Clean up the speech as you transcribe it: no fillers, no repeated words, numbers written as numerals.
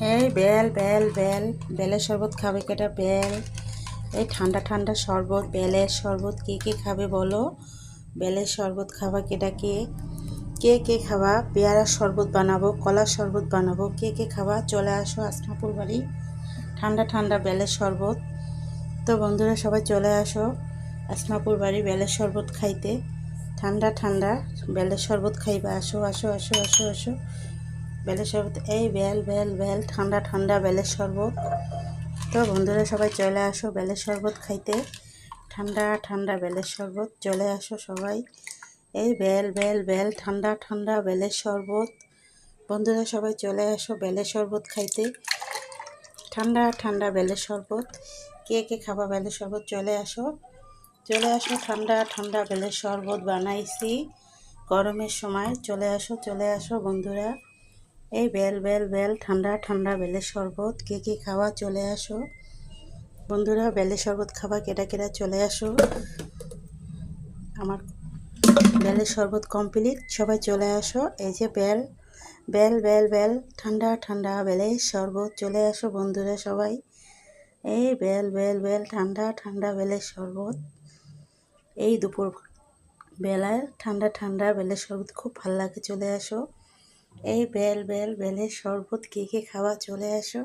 এই bell bell bell বেলের শরবত খাবে কেটা বেল। এই ঠান্ডা ঠান্ডা শরবত, বেলের শরবত কে কে খাবে বলো? বেলের শরবত খাবা কেটা কে? কে কে খাবা? পেয়ারার শরবত বানাবো, কলার শরবত বানাবো, কে কে খাবা? চলে আসো আসমাপুর বাড়ি। ঠান্ডা ঠান্ডা বেলের শরবত। তো বন্ধুরা সবাই চলে আসো আসমাপুর বাড়ি বেলের শরবত খাইতে। ঠান্ডা ঠান্ডা বেলের শরবত খাইবা। আসো আসো আসো আসো আসো। বেলের শরবত, এই বেল বেল বেল ঠান্ডা ঠান্ডা বেলের শরবত। তো বন্ধুরা সবাই চলে আসো বেলের শরবত খাইতে। ঠান্ডা ঠান্ডা বেলের শরবত, চলে আসো সবাই। এই বেল বেল বেল ঠান্ডা ঠান্ডা বেলের শরবত। বন্ধুরা সবাই চলে আসো বেলের শরবত খাইতে। ঠান্ডা ঠান্ডা বেলের শরবত। কে কে খাবা বেলের শরবত? চলে আসো চলে আসো। ঠান্ডা ঠান্ডা বেলের শরবত বানাইছি গরমের সময়। চলে আসো চলে আসো বন্ধুরা। এই বেল বেল বেল ঠান্ডা ঠান্ডা বেলের শরবত, কে কে খাওয়া? চলে আসো বন্ধুরা। বেলের শরবত খাবা কেটা কেটা? চলে আসো। আমার বেলের শরবত কমপ্লিট, সবাই চলে আসো। এই যে বেল বেল বেল বেল ঠান্ডা ঠান্ডা বেলের শরবত, চলে আসো বন্ধুরা সবাই। এই বেল বেল বেল ঠান্ডা ঠান্ডা বেলের শরবত। এই দুপুর বেলায় ঠান্ডা ঠান্ডা বেলের শরবত খুব ভালো লাগে, চলে আসো। এই বেল বেল বেলের শরবত কে কে খাওয়া? চলে আসো।